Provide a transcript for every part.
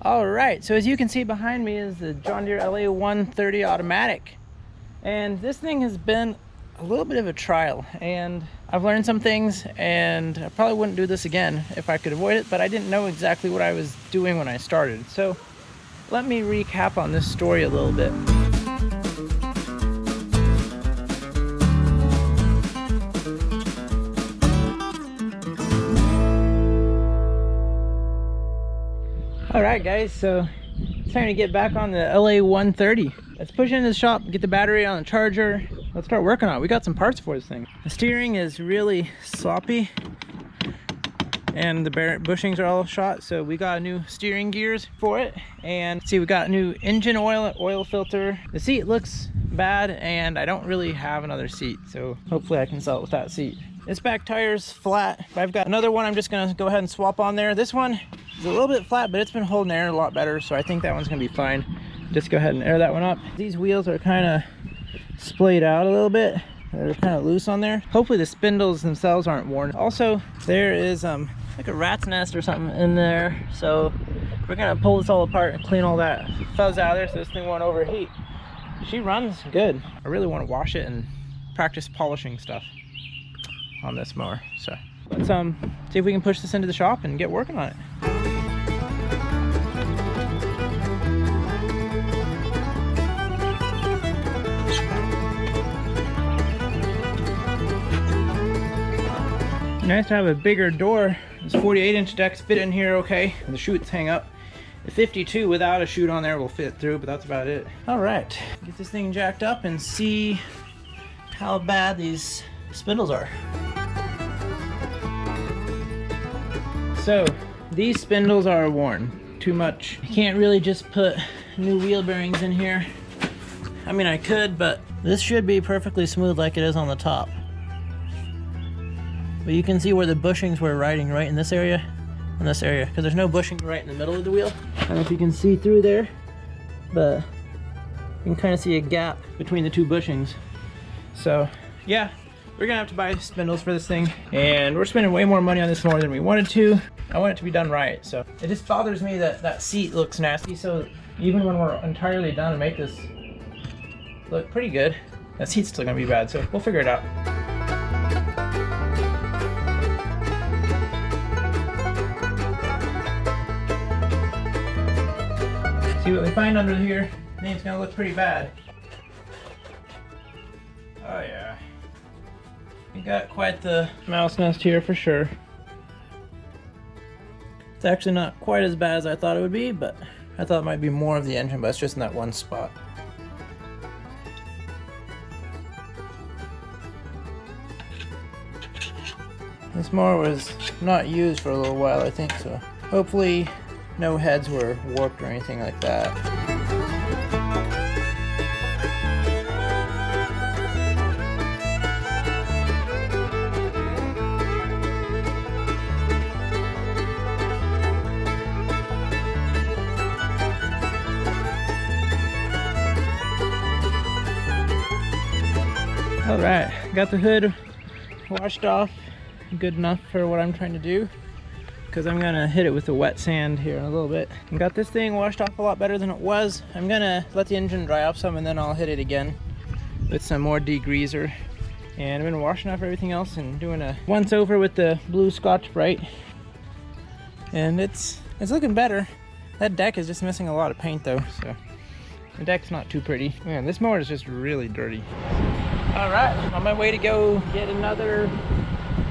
All right, so as you can see behind me is the John Deere LA130 automatic. And this thing has been a little bit of a trial, and I've learned some things, and I probably wouldn't do this again if I could avoid it, but I didn't know exactly what I was doing when I started. So let me recap on this story a little bit. All right, guys, so it's time to get back on the LA130. Let's push into the shop, get the battery on the charger. Let's start working on it. We got some parts for this thing. The steering is really sloppy and the bushings are all shot, so we got new steering gears for it. And see, we got new engine oil filter. The seat looks bad and I don't really have another seat, so hopefully I can sell it with that seat. This back tire's flat, but I've got another one I'm just gonna go ahead and swap on there. This one is a little bit flat, but it's been holding air a lot better, so I think that one's gonna be fine. Just go ahead and air that one up. These wheels are kind of splayed out a little bit. They're kind of loose on there. Hopefully the spindles themselves aren't worn. Also, there is like a rat's nest or something in there, so we're gonna pull this all apart and clean all that fuzz out of there so this thing won't overheat. She runs good. I really want to wash it and practice polishing stuff on this mower. So let's see if we can push this into the shop and get working on it. Nice to have a bigger door. This 48-inch decks fit in here okay, and the chutes hang up. The 52 without a chute on there will fit through, but that's about it. All right, get this thing jacked up and see how bad these spindles are. So these spindles are worn too much. You can't really just put new wheel bearings in here. I mean, I could, but this should be perfectly smooth like it is on the top. But you can see where the bushings were riding right in this area, because there's no bushing right in the middle of the wheel. I don't know if you can see through there, but you can kind of see a gap between the two bushings. So yeah, we're gonna have to buy spindles for this thing, and we're spending way more money on this mower than we wanted to. I want it to be done right, so it just bothers me that that seat looks nasty. So even when we're entirely done and make this look pretty good, that seat's still gonna be bad, so we'll figure it out. See what we find under here. I think it's gonna look pretty bad. Oh yeah. We got quite the mouse nest here for sure. It's actually not quite as bad as I thought it would be, but I thought it might be more of the engine, but it's just in that one spot. This mower was not used for a little while, I think, so hopefully no heads were warped or anything like that. All right, got the hood washed off, good enough for what I'm trying to do, because I'm gonna hit it with the wet sand here in a little bit. I got this thing washed off a lot better than it was. I'm gonna let the engine dry off some and then I'll hit it again with some more degreaser. And I've been washing off everything else and doing a once over with the blue Scotch-Brite. And it's looking better. That deck is just missing a lot of paint though, so the deck's not too pretty. Man, this mower is just really dirty. All right, on my way to go get another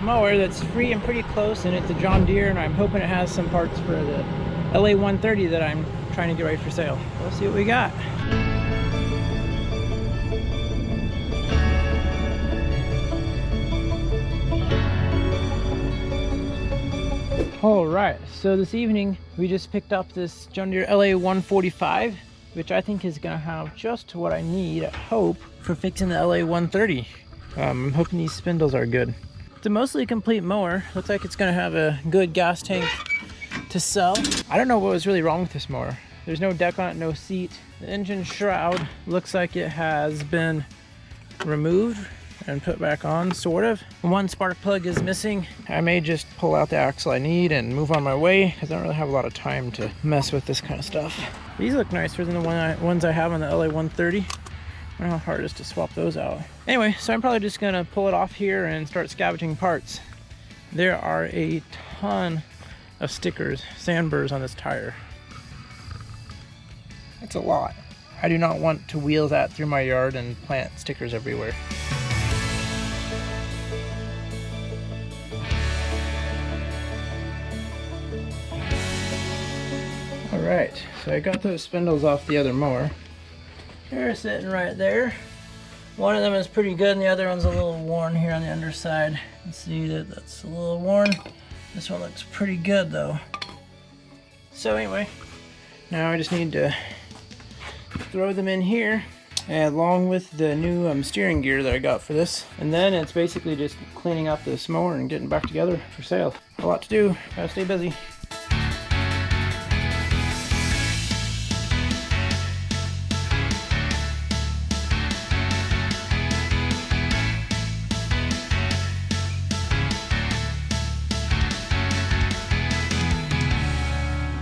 mower that's free and pretty close, and it's a John Deere, and I'm hoping it has some parts for the LA130 that I'm trying to get ready for sale. Let's see what we got. All right, so this evening we just picked up this John Deere LA145, which I think is gonna have just what I need, I hope, for fixing the LA130. I'm hoping these spindles are good. It's a mostly complete mower. Looks like it's gonna have a good gas tank to sell. I don't know what was really wrong with this mower. There's no deck on it, no seat. The engine shroud looks like it has been removed and put back on, sort of. One spark plug is missing. I may just pull out the axle I need and move on my way because I don't really have a lot of time to mess with this kind of stuff. These look nicer than the ones I have on the LA130. I don't know how hard it is to swap those out. Anyway, so I'm probably just gonna pull it off here and start scavenging parts. There are a ton of stickers, sandburrs on this tire. That's a lot. I do not want to wheel that through my yard and plant stickers everywhere. Alright, so I got those spindles off the other mower. They're sitting right there. One of them is pretty good and the other one's a little worn here on the underside. You can see that that's a little worn. This one looks pretty good though. So anyway, now I just need to throw them in here along with the new steering gear that I got for this. And then it's basically just cleaning up this mower and getting back together for sale. A lot to do, gotta stay busy.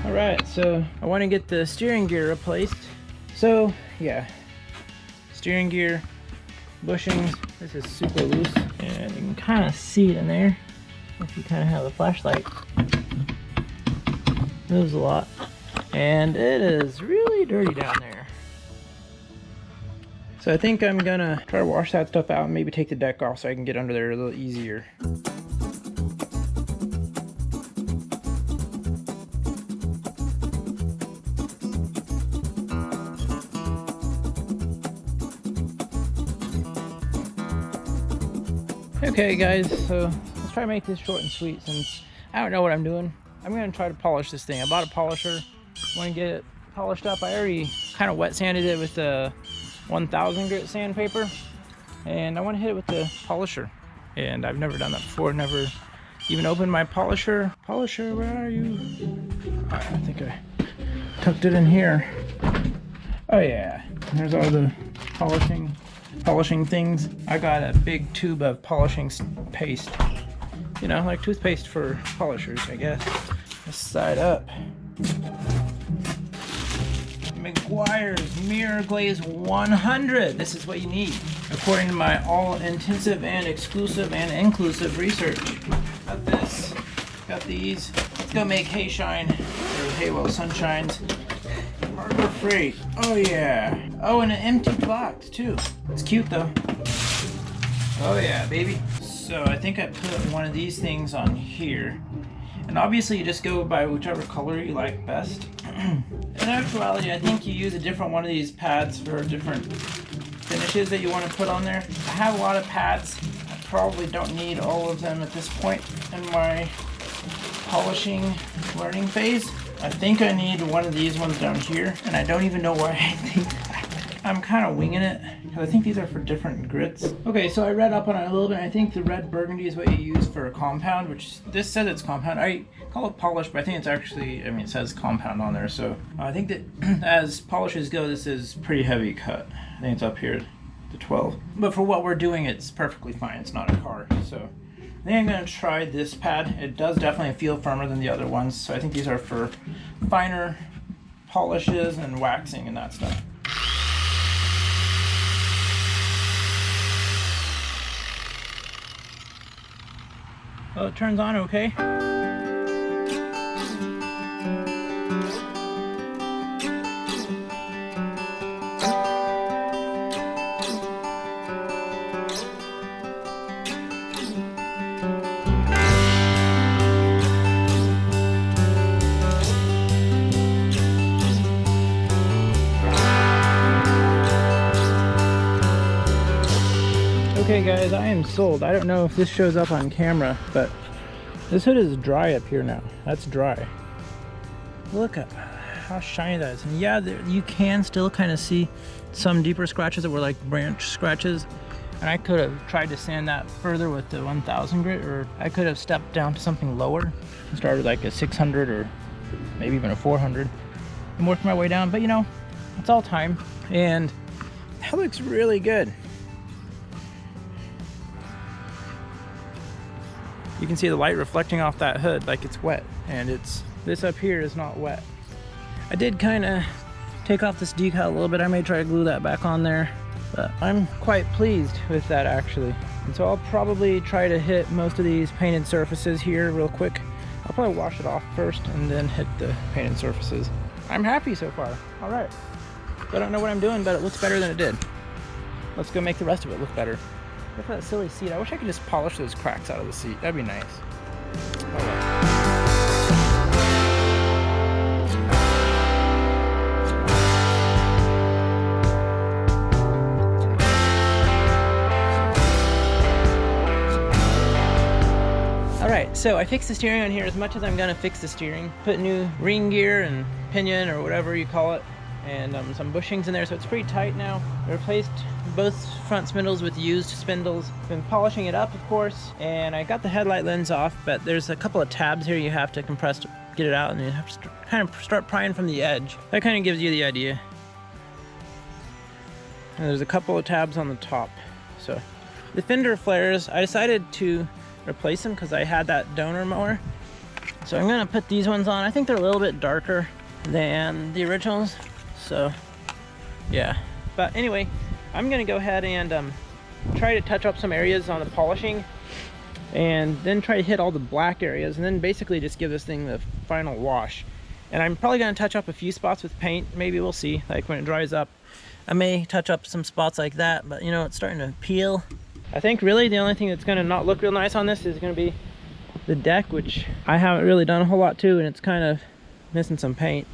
Alright, so I want to get the steering gear replaced. So yeah, steering gear, bushings. This is super loose and you can kind of see it in there if you kind of have a flashlight. Moves a lot and it is really dirty down there. So I think I'm gonna try to wash that stuff out and maybe take the deck off so I can get under there a little easier. Okay guys, so let's try to make this short and sweet since I don't know what I'm doing. I'm gonna try to polish this thing. I bought a polisher, want to get it polished up. I already kind of wet sanded it with the 1000 grit sandpaper and I want to hit it with the polisher. And I've never done that before, never even opened my polisher. Polisher, where are you? I think I tucked it in here. Oh yeah, there's all the polishing things. I got a big tube of polishing paste. You know, like toothpaste for polishers, I guess. This side up. McGuire's Mirror Glaze 100. This is what you need, according to my all-intensive and exclusive and inclusive research. Got this, got these. Let's go make hay shine, or hay well sunshines. Harbor Freight. Oh yeah. Oh, and an empty box too. It's cute though. Oh yeah, baby. So I think I put one of these things on here. And obviously you just go by whichever color you like best. In actuality, I think you use a different one of these pads for different finishes that you want to put on there. I have a lot of pads. I probably don't need all of them at this point in my polishing learning phase. I think I need one of these ones down here, and I don't even know why I think that. I'm kind of winging it, because I think these are for different grits. Okay, so I read up on it a little bit. I think the red burgundy is what you use for a compound, which this says it's compound. I call it polish, but I think it's actually, I mean, it says compound on there, so I think that as polishes go, this is pretty heavy cut. I think it's up here to 12. But for what we're doing, it's perfectly fine. It's not a car, so I think I'm going to try this pad. It does definitely feel firmer than the other ones, so I think these are for finer polishes and waxing and that stuff. Oh, it turns on okay. Okay guys, I am sold. I don't know if this shows up on camera, but this hood is dry up here now. That's dry. Look at how shiny that is. And yeah, you can still kind of see some deeper scratches that were like branch scratches. And I could have tried to sand that further with the 1000 grit, or I could have stepped down to something lower and started like a 600 or maybe even a 400 and worked my way down. But you know, it's all time. And that looks really good. You can see the light reflecting off that hood like it's wet, and this up here is not wet. I did kind of take off this decal a little bit. I may try to glue that back on there, but I'm quite pleased with that actually. And so I'll probably try to hit most of these painted surfaces here real quick. I'll probably wash it off first and then hit the painted surfaces. I'm happy so far. All right. I don't know what I'm doing, but it looks better than it did. Let's go make the rest of it look better. Look at that silly seat. I wish I could just polish those cracks out of the seat. That'd be nice. All right. Alright, so I fixed the steering on here as much as I'm gonna fix the steering. Put new ring gear and pinion or whatever you call it, and some bushings in there, so it's pretty tight now. I replaced both front spindles with used spindles. Been polishing it up, of course, and I got the headlight lens off, but there's a couple of tabs here you have to compress to get it out, and you have to kind of start prying from the edge. That kind of gives you the idea. And there's a couple of tabs on the top. So the fender flares, I decided to replace them because I had that donor mower. So I'm gonna put these ones on. I think they're a little bit darker than the originals. So yeah, but anyway, I'm gonna go ahead and try to touch up some areas on the polishing and then try to hit all the black areas and then basically just give this thing the final wash. And I'm probably gonna touch up a few spots with paint. Maybe we'll see, like when it dries up. I may touch up some spots like that, but you know, it's starting to peel. I think really the only thing that's gonna not look real nice on this is gonna be the deck, which I haven't really done a whole lot to, and it's kind of missing some paint,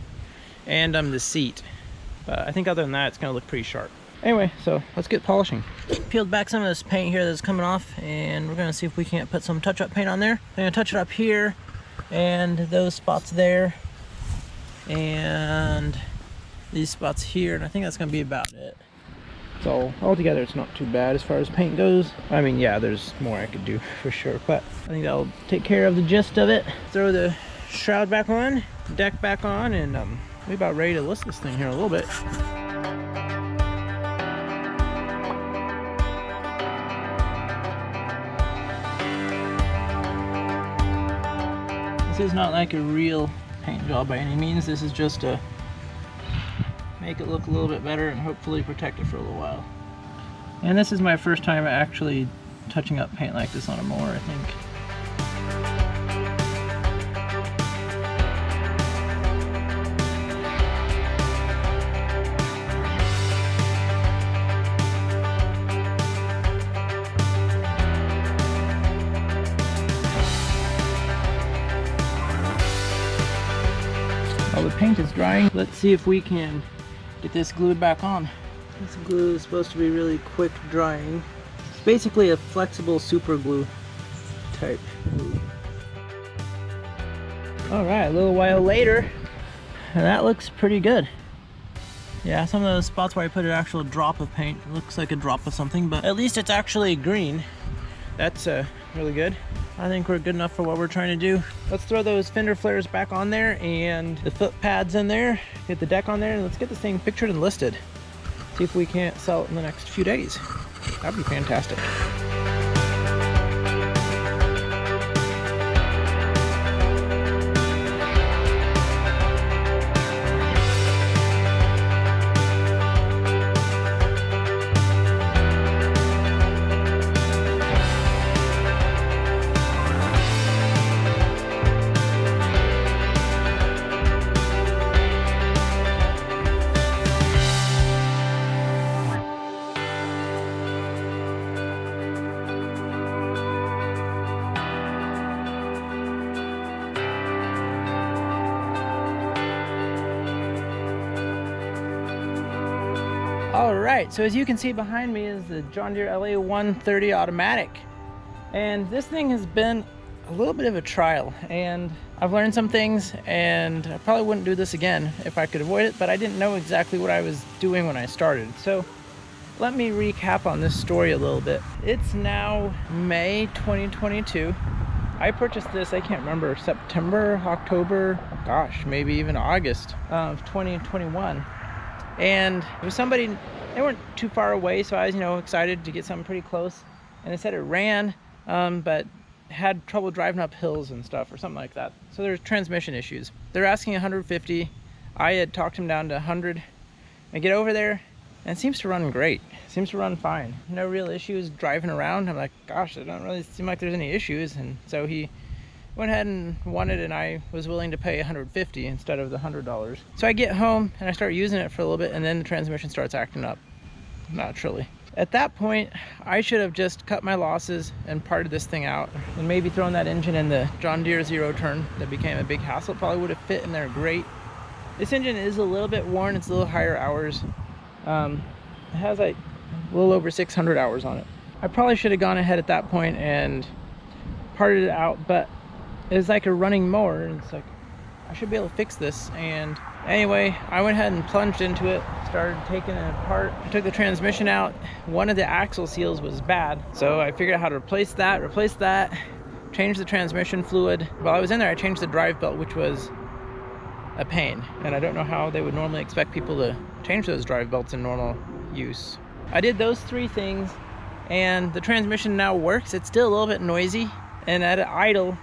and the seat. But I think other than that, it's gonna look pretty sharp. Anyway, so let's get polishing. Peeled back some of this paint here that's coming off, and we're gonna see if we can't put some touch-up paint on there. I'm gonna touch it up here, and those spots there, and these spots here, and I think that's gonna be about it. So altogether it's not too bad as far as paint goes. I mean, yeah, there's more I could do for sure, but I think that'll take care of the gist of it. Throw the shroud back on, deck back on, and we're about ready to list this thing here a little bit. This is not like a real paint job by any means. This is just to make it look a little bit better and hopefully protect it for a little while. And this is my first time actually touching up paint like this on a mower, I think. While the paint is drying, let's see if we can get this glued back on. This glue is supposed to be really quick drying. It's basically a flexible super glue type glue. Alright, a little while later, and that looks pretty good. Yeah, some of those spots where I put an actual drop of paint, it looks like a drop of something, but at least it's actually green. That's really good. I think we're good enough for what we're trying to do. Let's throw those fender flares back on there and the foot pads in there, get the deck on there, and let's get this thing pictured and listed. See if we can't sell it in the next few days. That'd be fantastic. Alright, so as you can see behind me is the John Deere LA130 automatic. And this thing has been a little bit of a trial, and I've learned some things, and I probably wouldn't do this again if I could avoid it, but I didn't know exactly what I was doing when I started. So let me recap on this story a little bit. It's now May 2022. I purchased this, I can't remember, September, October, gosh, maybe even August of 2021. And it was somebody, they weren't too far away, so I was, excited to get something pretty close. And they said it ran, but had trouble driving up hills and stuff or something like that. So there's transmission issues. They're asking 150. I had talked him down to 100. I get over there and it seems to run great. It seems to run fine. No real issues driving around. I'm like, gosh, it don't really seem like there's any issues. And so he went ahead and won it, and I was willing to pay 150 instead of the $100. So I get home and I start using it for a little bit, and then the transmission starts acting up naturally. At that point, I should have just cut my losses and parted this thing out, and maybe thrown that engine in the John Deere zero turn that became a big hassle. It probably would have fit in there great. This engine is a little bit worn. It's a little higher hours. It has like a little over 600 hours on it. I probably should have gone ahead at that point and parted it out, but it's like a running mower, and it's like I should be able to fix this. And anyway, I went ahead and plunged into it, started taking it apart. I took the transmission out. One of the axle seals was bad, so I figured out how to replace that, change the transmission fluid. While I was in there, I changed the drive belt, which was a pain, and I don't know how they would normally expect people to change those drive belts in normal use. I did those 3 things, and the transmission now works. It's still a little bit noisy, and at an idle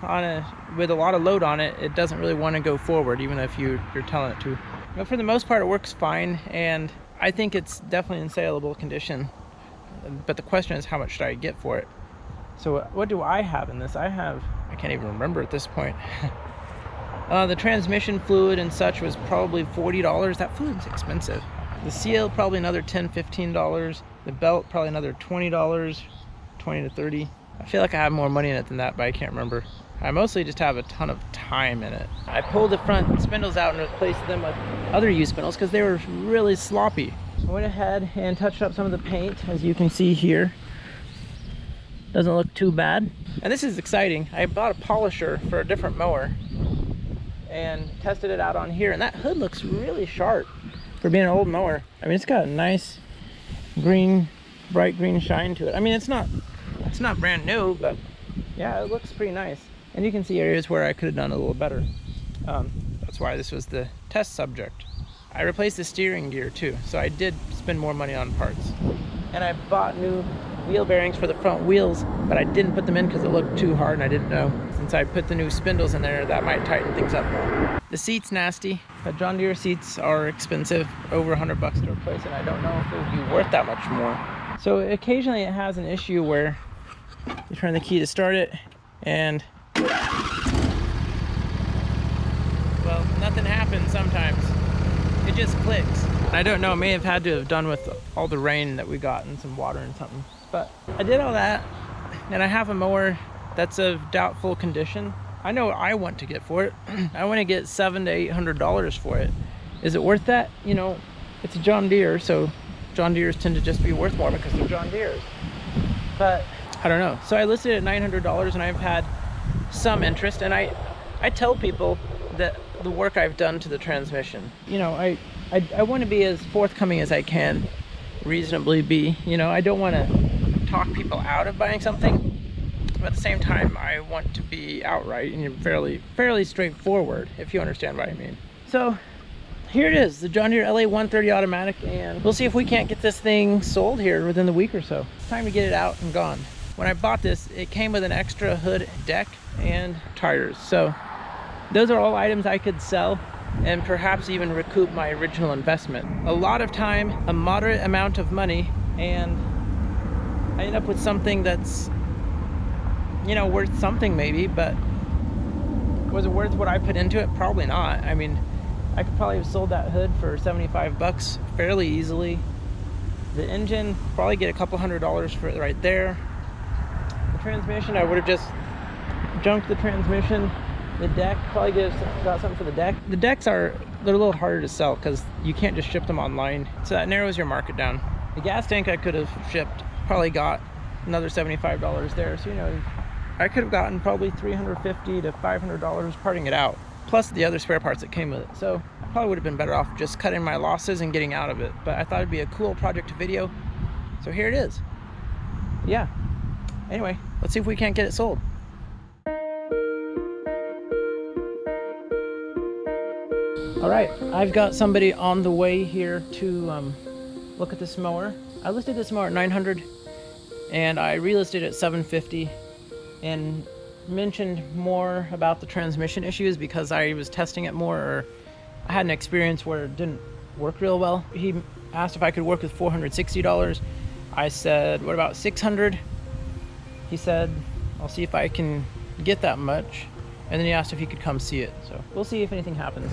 with a lot of load on it, it doesn't really want to go forward, even if you're telling it to. But for the most part, it works fine, and I think it's definitely in saleable condition. But the question is, how much should I get for it? So what do I have in this? I can't even remember at this point. The transmission fluid and such was probably $40. That fluid's expensive. The seal, probably another $10, $15. The belt, probably another $20, $20 to $30. I feel like I have more money in it than that, but I can't remember. I mostly just have a ton of time in it. I pulled the front spindles out and replaced them with other used spindles because they were really sloppy. I went ahead and touched up some of the paint, as you can see here. Doesn't look too bad. And this is exciting. I bought a polisher for a different mower and tested it out on here, and that hood looks really sharp for being an old mower. I mean, it's got a nice green, bright green shine to it. I mean, it's not brand new, but yeah, it looks pretty nice. And you can see areas where I could have done a little better. That's why this was the test subject. I replaced the steering gear too, so I did spend more money on parts. And I bought new wheel bearings for the front wheels, but I didn't put them in because it looked too hard and I didn't know. Since I put the new spindles in there, that might tighten things up more. The seat's nasty. The John Deere seats are expensive, over $100 to replace, and I don't know if it would be worth that much more. So occasionally it has an issue where you turn the key to start it and, well, nothing happens sometimes. It just clicks. I don't know, it may have had to have done with all the rain that we got and some water and something. But I did all that, and I have a mower that's of doubtful condition. I know what I want to get for it. I want to get $700 to $800 for it. Is it worth that? You know, it's a John Deere, so John Deeres tend to just be worth more because they're John Deeres. But I don't know. So I listed it at $900, and I've had some interest, and I tell people that the work I've done to the transmission. You know, I want to be as forthcoming as I can reasonably be. You know, I don't want to talk people out of buying something, but at the same time I want to be outright and fairly straightforward, if you understand what I mean. So here it is, the John Deere LA130 automatic, and we'll see if we can't get this thing sold here within the week or so. It's time to get it out and gone. When I bought this, it came with an extra hood, deck, and tires. So those are all items I could sell and perhaps even recoup my original investment. A lot of time, a moderate amount of money, and I end up with something that's, you know, worth something maybe, but was it worth what I put into it? Probably not. I mean, I could probably have sold that hood for 75 bucks fairly easily. The engine, probably get a couple $100 for it right there. The transmission, I would have just junked the transmission. The deck, probably got something for the deck. The decks they're a little harder to sell because you can't just ship them online. So that narrows your market down. The gas tank I could have shipped, probably got another $75 there. So, you know, I could have gotten probably $350 to $500 parting it out, plus the other spare parts that came with it. So I probably would have been better off just cutting my losses and getting out of it. But I thought it'd be a cool project to video. So here it is. Yeah. Anyway, let's see if we can't get it sold. All right, I've got somebody on the way here to look at this mower. I listed this mower at $900 and I relisted it at $750, and mentioned more about the transmission issues because I was testing it more, or I had an experience where it didn't work real well. He asked if I could work with $460. I said, what about 600? He said, I'll see if I can get that much. And then he asked if he could come see it. So we'll see if anything happens.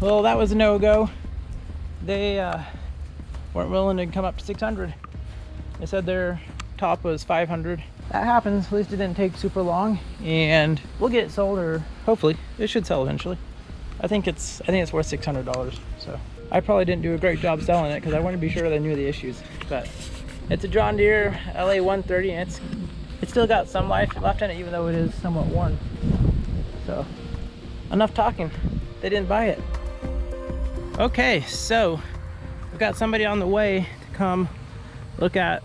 Well, that was a no-go. They weren't willing to come up to 600. They said their top was 500. That happens. At least it didn't take super long, and we'll get it sold, or hopefully it should sell eventually. I think it's worth $600. So I probably didn't do a great job selling it because I wanted to be sure that I knew the issues. But it's a John Deere LA130, and it's still got some life left in it, even though it is somewhat worn. So enough talking. They didn't buy it. Okay, so we've got somebody on the way to come look at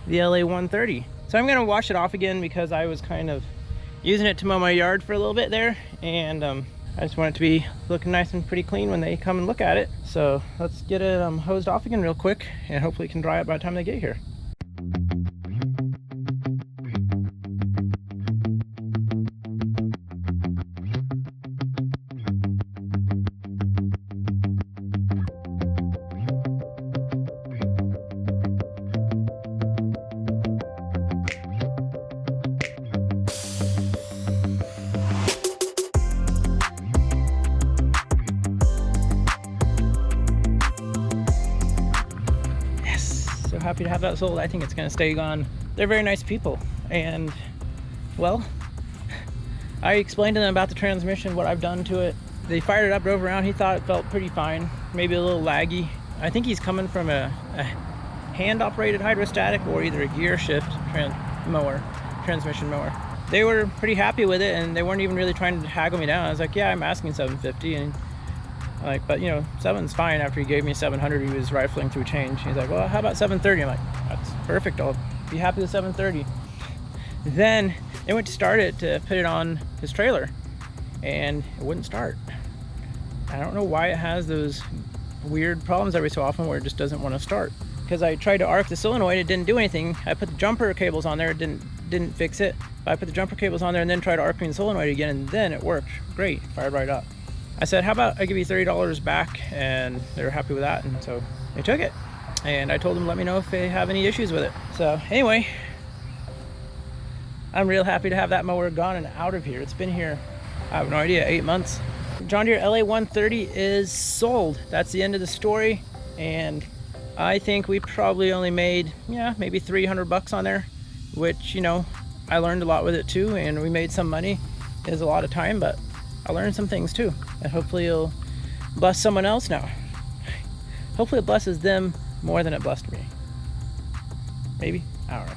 the LA130. So I'm gonna wash it off again because I was kind of using it to mow my yard for a little bit there, and I just want it to be looking nice and pretty clean when they come and look at it. So let's get it hosed off again real quick, and hopefully it can dry up by the time they get here. So happy to have that sold. I think it's going to stay gone. They're very nice people, and well, I explained to them about the transmission, what I've done to it. They fired it up, drove around. He thought it felt pretty fine, maybe a little laggy. I think he's coming from a hand-operated hydrostatic or either a gear shift transmission mower. They were pretty happy with it, and they weren't even really trying to haggle me down. I was like, yeah, I'm asking $750, and like, but you know, 7's fine. After he gave me 700, he was rifling through change. He's like, well, how about 730? I'm like, that's perfect. I'll be happy with 730. Then they went to start it to put it on his trailer, and it wouldn't start. I don't know why it has those weird problems every so often where it just doesn't want to start. Because I tried to arc the solenoid, it didn't do anything. I put the jumper cables on there, it didn't fix it. But I put the jumper cables on there and then tried arcing the solenoid again, and then it worked. Great, fired right up. I said, how about I give you $30 back? And they were happy with that, and so they took it. And I told them, let me know if they have any issues with it. So anyway, I'm real happy to have that mower gone and out of here. It's been here, I have no idea, 8 months. John Deere LA130 is sold. That's the end of the story. And I think we probably only made, yeah, maybe 300 bucks on there, which, you know, I learned a lot with it too, and we made some money. It was a lot of time, but I learned some things too, and hopefully it'll bless someone else now. Hopefully it blesses them more than it blessed me. Maybe, I don't know.